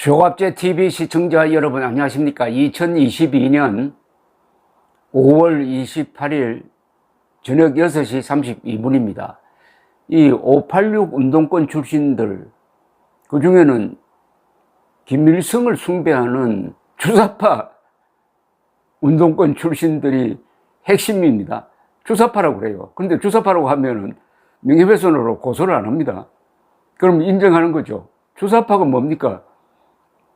조갑제 TV 시청자 여러분 안녕하십니까? 2022년 5월 28일 저녁 6시 32분입니다. 이 586 운동권 출신들, 그 중에는 김일성을 숭배하는 주사파 운동권 출신들이 핵심입니다. 주사파라고 그래요. 그런데 주사파라고 하면은 명예훼손으로 고소를 안 합니다. 그럼 인정하는 거죠. 주사파가 뭡니까?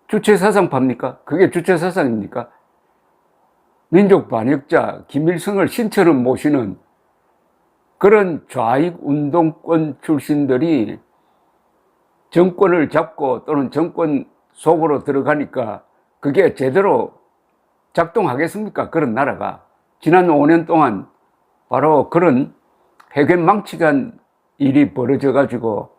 주체사상파입니까? 그게 주체사상입니까? 민족 반역자 김일성을 신처럼 모시는 그런 좌익 운동권 출신들이 정권을 잡고 또는 정권 속으로 들어가니까 그게 제대로 작동하겠습니까? 그런 나라가. 지난 5년 동안 바로 그런 회견망측한 일이 벌어져 가지고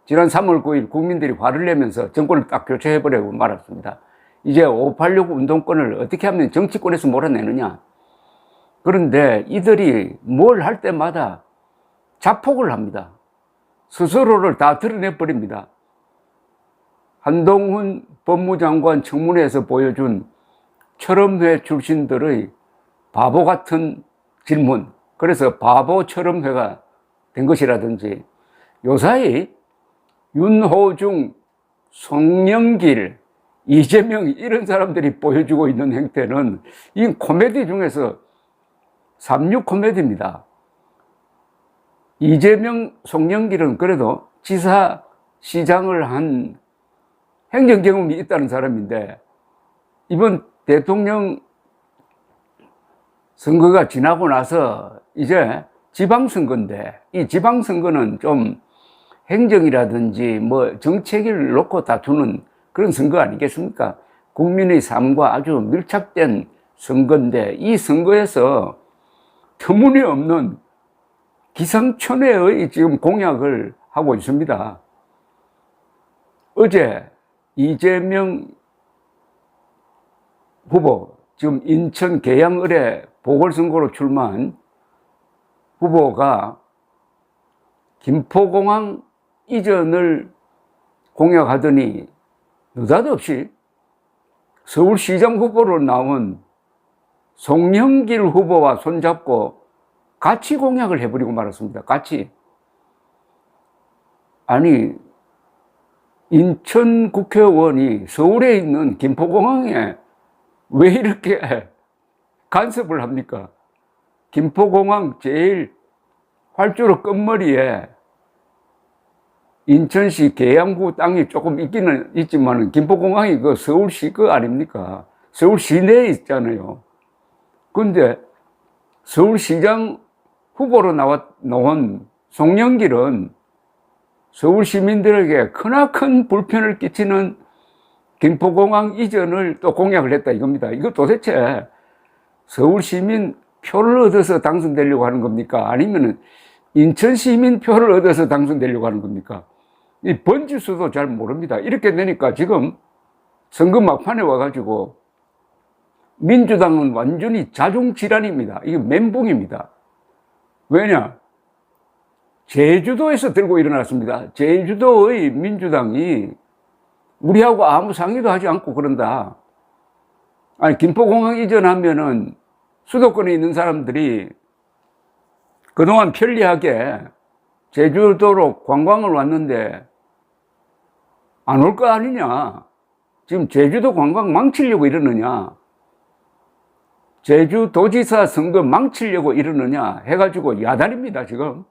지난 3월 9일 국민들이 화를 내면서 정권을 딱 교체해버리고 말았습니다. 이제 586 운동권을 어떻게 하면 정치권에서 몰아내느냐. 그런데 이들이 뭘 할 때마다 자폭을 합니다. 스스로를 다 드러내버립니다. 한동훈 법무장관 청문회에서 보여준 철험회 출신들의 바보 같은 질문, 그래서 바보 철험회가 된 것이라든지, 요사이 윤호중, 송영길, 이재명 이런 사람들이 보여주고 있는 행태는 이 코미디 중에서 36 코미디입니다. 이재명, 송영길은 그래도 지사, 시장을 한 행정 경험이 있다는 사람인데 이번 대통령 선거가 지나고 나서 이제 지방선거인데 이 지방선거는 좀 행정이라든지 뭐 정책을 놓고 다투는 그런 선거 아니겠습니까? 국민의 삶과 아주 밀착된 선거인데 이 선거에서 터무니없는 기상천외의 지금 공약을 하고 있습니다. 어제 이재명 후보, 지금 인천 계양을에 보궐선거로 출마한 후보가 김포공항 이전을 공약하더니 느닷없이 서울시장 후보로 나온 송영길 후보와 손잡고 같이 공약을 해버리고 말았습니다. 같이. 아니, 인천 국회의원이 서울에 있는 김포공항에 왜 이렇게 간섭을 합니까? 김포공항 제일 활주로 끝머리에 인천시 계양구 땅이 조금 있기는 있지만 김포공항이 그 서울시 그 아닙니까? 서울 시내에 있잖아요. 근데 서울시장 후보로 나온 송영길은 서울 시민들에게 크나큰 불편을 끼치는 김포공항 이전을 또 공약을 했다 이겁니다. 이거 도대체 서울 시민 표를 얻어서 당선되려고 하는 겁니까? 아니면 인천 시민 표를 얻어서 당선되려고 하는 겁니까? 이 번지수도 잘 모릅니다. 이렇게 되니까 지금 선거 막판에 와가지고 민주당은 완전히 자중질환입니다. 이게 멘붕입니다. 왜냐? 제주도에서 들고 일어났습니다. 제주도의 민주당이 우리하고 아무 상의도 하지 않고 그런다. 아니, 김포공항 이전하면은 수도권에 있는 사람들이 그동안 편리하게 제주도로 관광을 왔는데 안 올 거 아니냐. 지금 제주도 관광 망치려고 이러느냐. 제주도지사 선거 망치려고 이러느냐 해가지고 야단입니다, 지금.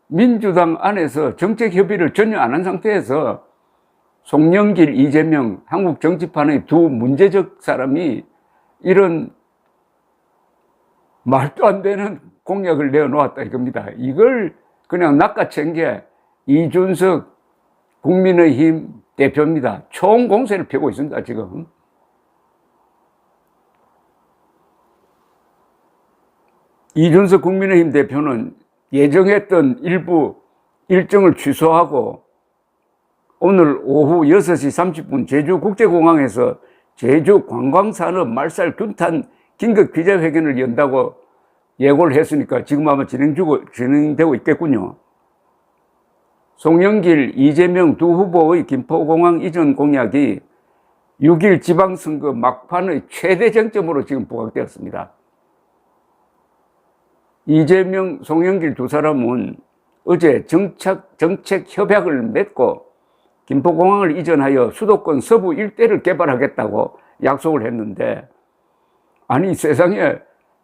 민주당 안에서 정책 협의를 전혀 안 한 상태에서 송영길, 이재명, 한국 정치판의 두 문제적 사람이 이런 말도 안 되는 공약을 내어놓았다 이겁니다. 이걸 그냥 낚아챈 게 이준석 국민의힘 대표입니다. 총공세를 펴고 있습니다, 지금. 이준석 국민의힘 대표는 예정했던 일부 일정을 취소하고 오늘 오후 6시 30분 제주국제공항에서 제주 관광산업 말살 규탄 긴급 기자회견을 연다고 예고를 했으니까 지금 아마 진행되고 있겠군요. 송영길, 이재명 두 후보의 김포공항 이전 공약이 6일 지방선거 막판의 최대 쟁점으로 지금 부각되었습니다. 이재명, 송영길 두 사람은 어제 정책 협약을 맺고 김포공항을 이전하여 수도권 서부 일대를 개발하겠다고 약속을 했는데, 아니 세상에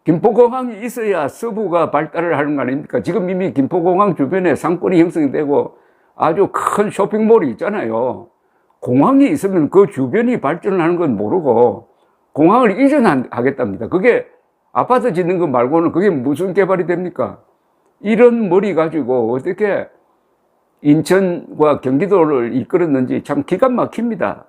김포공항이 있어야 서부가 발달을 하는 거 아닙니까? 지금 이미 김포공항 주변에 상권이 형성이 되고 아주 큰 쇼핑몰이 있잖아요. 공항이 있으면 그 주변이 발전을 하는 건 모르고 공항을 이전하겠답니다. 그게 아파트 짓는 것 말고는 그게 무슨 개발이 됩니까? 이런 머리 가지고 어떻게 인천과 경기도를 이끌었는지 참 기가 막힙니다.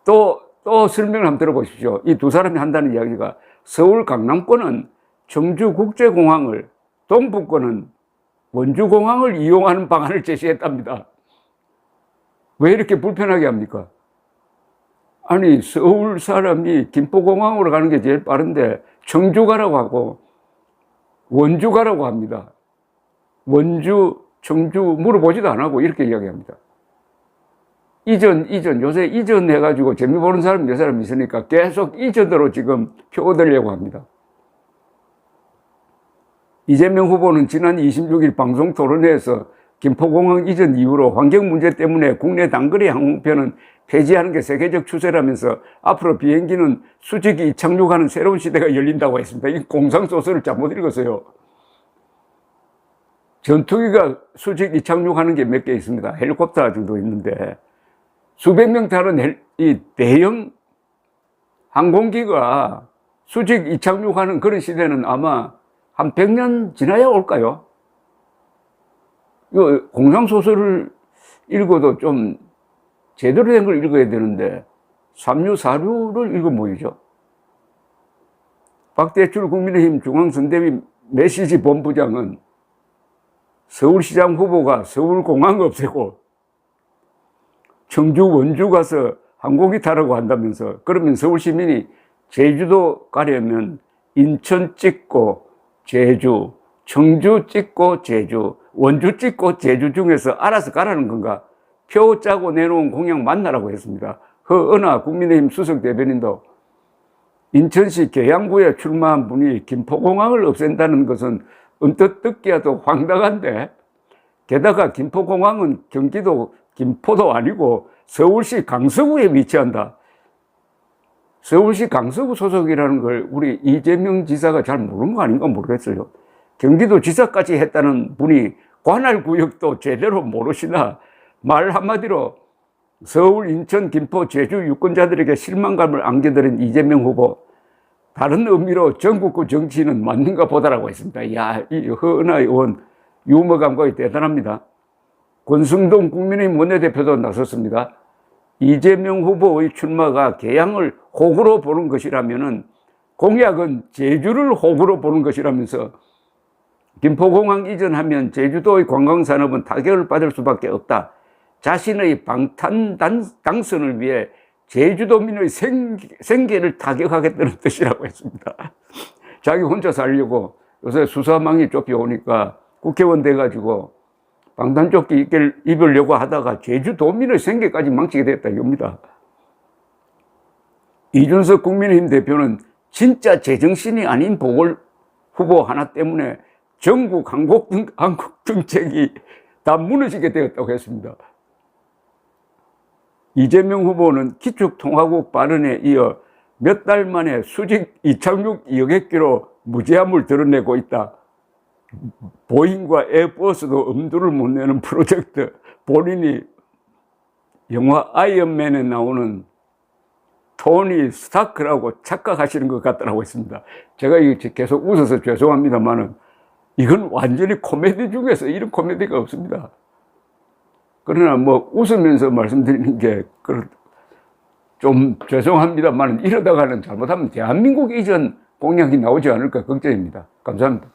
또 설명을 한번 들어보십시오. 이 두 사람이 한다는 이야기가 서울 강남권은 청주국제공항을, 동북권은 원주공항을 이용하는 방안을 제시했답니다. 왜 이렇게 불편하게 합니까? 아니 서울 사람이 김포공항으로 가는 게 제일 빠른데 청주 가라고 하고 원주 가라고 합니다. 원주, 청주 물어보지도 안 하고 이렇게 이야기합니다. 이전, 요새 이전해가지고 재미 보는 사람 몇 사람 있으니까 계속 이전으로 지금 표 얻으려고 합니다. 이재명 후보는 지난 26일 방송 토론회에서 김포공항 이전 이후로 환경 문제 때문에 국내 단거리 항공편은 폐지하는 게 세계적 추세라면서 앞으로 비행기는 수직이 이착륙하는 새로운 시대가 열린다고 했습니다. 이 공상 소설을 잘못 읽었어요. 전투기가 수직 이착륙하는 게 몇 개 있습니다. 헬리콥터 정도 있는데 수백 명 타는 이 대형 항공기가 수직 이착륙하는 그런 시대는 아마 한 100년 지나야 올까요? 이거 공상소설을 읽어도 좀 제대로 된 걸 읽어야 되는데 삼류, 사류를 읽으면 뭐이죠? 박대출 국민의힘 중앙선대위 메시지 본부장은 서울시장 후보가 서울공항 없애고 청주, 원주 가서 항공기 타라고 한다면서, 그러면 서울시민이 제주도 가려면 인천 찍고 제주, 청주 찍고 제주, 원주 찍고 제주 중에서 알아서 가라는 건가? 표 짜고 내놓은 공약 만나라고 했습니다. 허은하 국민의힘 수석 대변인도 인천시 계양구에 출마한 분이 김포공항을 없앤다는 것은 언뜻 듣기야도 황당한데, 게다가 김포공항은 경기도 김포도 아니고 서울시 강서구에 위치한다. 서울시 강서구 소속이라는 걸 우리 이재명 지사가 잘 모르는 거 아닌가 모르겠어요. 경기도 지사까지 했다는 분이 관할 구역도 제대로 모르시나, 말 한마디로 서울, 인천, 김포, 제주 유권자들에게 실망감을 안겨드린 이재명 후보, 다른 의미로 전국구 정치는 맞는가 보다라고 했습니다. 이야, 이 허은하 의원 유머 감각이 대단합니다. 권승동 국민의힘 원내대표도 나섰습니다. 이재명 후보의 출마가 개항을 호구로 보는 것이라면은 공약은 제주를 호구로 보는 것이라면서 김포공항 이전하면 제주도의 관광산업은 타격을 받을 수밖에 없다. 자신의 방탄 당선을 위해 제주도민의 생계를 타격하겠다는 뜻이라고 했습니다. 자기 혼자 살려고 요새 수사망이 쫓겨오니까 국회의원 돼가지고 방탄조끼 입으려고 하다가 제주도민의 생계까지 망치게 됐다 이겁니다. 이준석 국민의힘 대표는 진짜 제정신이 아닌 보궐 후보 하나 때문에 전국 한국 정책이 다 무너지게 되었다고 했습니다. 이재명 후보는 기축통화국 발언에 이어 몇 달 만에 수직 이착륙 여객기로 무제함을 드러내고 있다. 보잉과 에어버스도 엄두를 못 내는 프로젝트, 본인이 영화 아이언맨에 나오는 토니 스타크라고 착각하시는 것 같다고 했습니다. 제가 계속 웃어서 죄송합니다만은 이건 완전히 코미디 중에서 이런 코미디가 없습니다. 그러나 뭐 웃으면서 말씀드리는 게 좀 죄송합니다만 이러다가는 잘못하면 대한민국 이전 공약이 나오지 않을까 걱정입니다. 감사합니다.